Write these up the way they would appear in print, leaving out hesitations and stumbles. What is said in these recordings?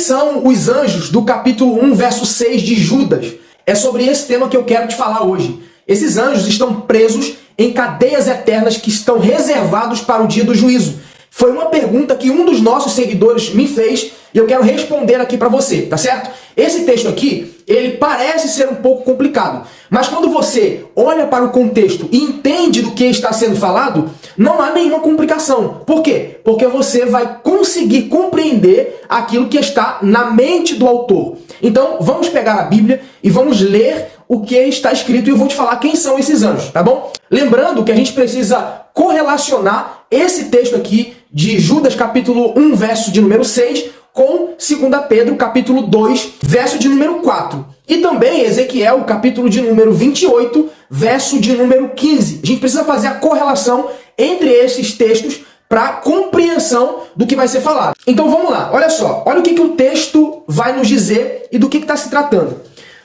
são os anjos do capítulo 1, verso 6 de Judas? É sobre esse tema que eu quero te falar hoje. Esses anjos estão presos em cadeias eternas que estão reservados para o dia do juízo. Foi uma pergunta que um dos nossos seguidores me fez e eu quero responder aqui para você, tá certo? Esse texto aqui, ele parece ser um pouco complicado, mas quando você olha para o contexto e entende do que está sendo falado, não há nenhuma complicação. Por quê? Porque você vai conseguir compreender aquilo que está na mente do autor. Então, vamos pegar a Bíblia e vamos ler o que está escrito e eu vou te falar quem são esses anjos, tá bom? Lembrando que a gente precisa correlacionar esse texto aqui de Judas capítulo 1, verso de número 6, com 2 Pedro capítulo 2, verso de número 4. E também Ezequiel capítulo de número 28, verso de número 15. A gente precisa fazer a correlação entre esses textos para compreensão do que vai ser falado. Então vamos lá, olha só, olha o que o texto vai nos dizer e do que está se tratando.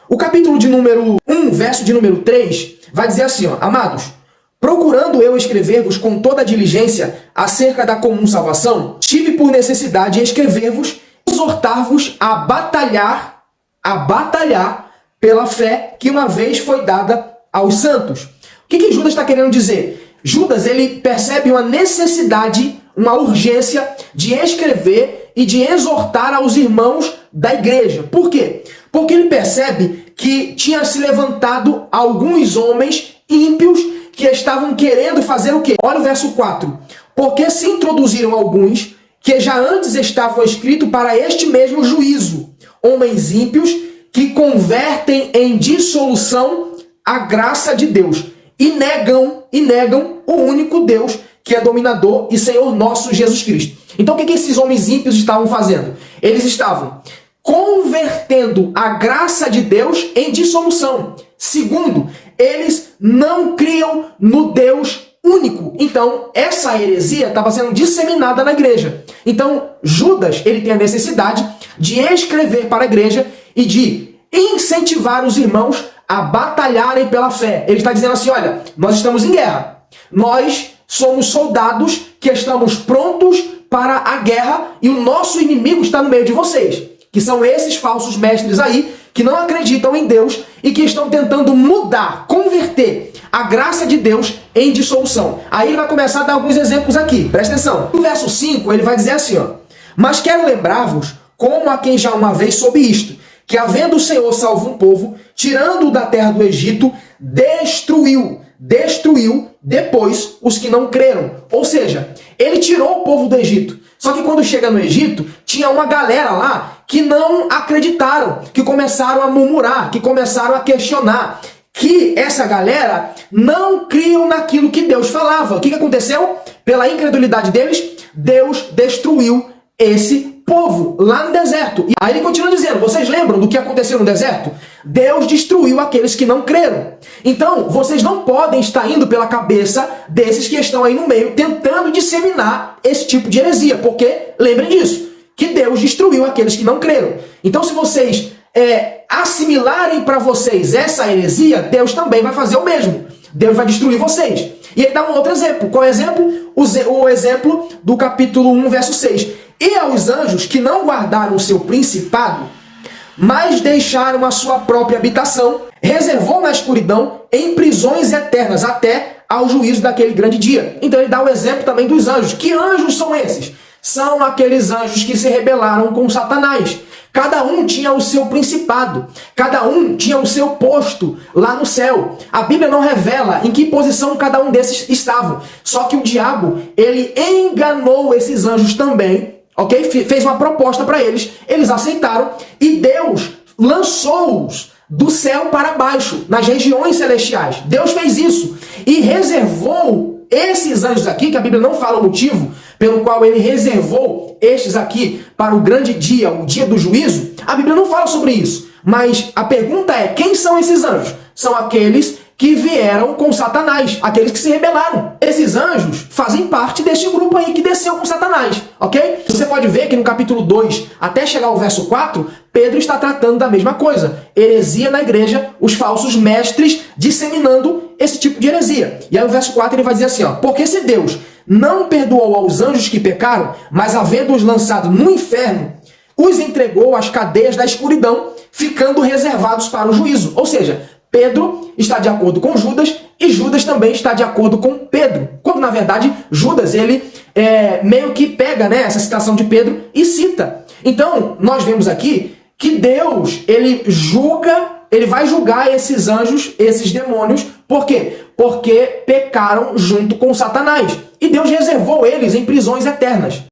O capítulo de número 1, verso de número 3, vai dizer assim, ó, amados, procurando eu escrever-vos com toda a diligência acerca da comum salvação, tive por necessidade escrever-vos, exortar-vos a batalhar pela fé que uma vez foi dada aos santos. O que Judas está querendo dizer? Judas, ele percebe uma necessidade, uma urgência de escrever e de exortar aos irmãos da igreja. Por quê? Porque ele percebe que tinha se levantado alguns homens ímpios que estavam querendo fazer o quê? Olha o verso 4. Porque se introduziram alguns que já antes estavam escritos para este mesmo juízo, homens ímpios que convertem em dissolução a graça de Deus e negam o único Deus que é dominador e Senhor nosso Jesus Cristo. Então o que esses homens ímpios estavam fazendo? Eles estavam convertendo a graça de Deus em dissolução. Segundo, eles não criam no Deus único. Então, essa heresia estava sendo disseminada na igreja. Então, Judas, ele tem a necessidade de escrever para a igreja e de incentivar os irmãos a batalharem pela fé. Ele está dizendo assim, olha, nós estamos em guerra. Nós somos soldados que estamos prontos para a guerra e o nosso inimigo está no meio de vocês, que são esses falsos mestres aí, que não acreditam em Deus e que estão tentando mudar, converter a graça de Deus em dissolução. Aí ele vai começar a dar alguns exemplos aqui, presta atenção. No verso 5 ele vai dizer assim, ó, mas quero lembrar-vos, como a quem já uma vez soube isto, que havendo o Senhor salvo um povo, tirando-o da terra do Egito, destruiu depois os que não creram. Ou seja, ele tirou o povo do Egito. Só que quando chega no Egito, tinha uma galera lá que não acreditaram, que começaram a murmurar, que começaram a questionar, que essa galera não criam naquilo que Deus falava. O que aconteceu? Pela incredulidade deles, Deus destruiu esse povo lá no deserto. E aí ele continua dizendo, vocês lembram do que aconteceu no deserto? Deus destruiu aqueles que não creram. Então, vocês não podem estar indo pela cabeça desses que estão aí no meio, tentando disseminar esse tipo de heresia, porque, lembrem disso, que Deus destruiu aqueles que não creram. Então, se vocês assimilarem para vocês essa heresia, Deus também vai fazer o mesmo. Deus vai destruir vocês. E ele dá um outro exemplo. Qual é o exemplo? O exemplo do capítulo 1, verso 6. E aos anjos que não guardaram o seu principado, mas deixaram a sua própria habitação, reservou na escuridão em prisões eternas, até ao juízo daquele grande dia. Então ele dá o exemplo também dos anjos. Que anjos são esses? São aqueles anjos que se rebelaram com Satanás. Cada um tinha o seu principado, cada um tinha o seu posto lá no céu. A Bíblia não revela em que posição cada um desses estavam. Só que o diabo, ele enganou esses anjos também, ok? Fez uma proposta para eles, eles aceitaram e Deus lançou-os do céu para baixo, nas regiões celestiais. Deus fez isso e reservou esses anjos aqui, que a Bíblia não fala o motivo pelo qual ele reservou estes aqui para o grande dia, o dia do juízo. A Bíblia não fala sobre isso, mas a pergunta é, quem são esses anjos? São aqueles que vieram com Satanás, aqueles que se rebelaram. Esses anjos fazem parte deste grupo aí que desceu com Satanás, ok? Você pode ver que no capítulo 2, até chegar ao verso 4, Pedro está tratando da mesma coisa. Heresia na igreja, os falsos mestres disseminando esse tipo de heresia. E aí no verso 4 ele vai dizer assim, ó, porque se Deus não perdoou aos anjos que pecaram, mas havendo-os lançado no inferno, os entregou às cadeias da escuridão, ficando reservados para o juízo. Ou seja, Pedro está de acordo com Judas e Judas também está de acordo com Pedro. Quando, na verdade, Judas, ele meio que pega, né, essa citação de Pedro e cita. Então, nós vemos aqui que Deus, ele vai julgar esses anjos, esses demônios. Por quê? Porque pecaram junto com Satanás. E Deus reservou eles em prisões eternas.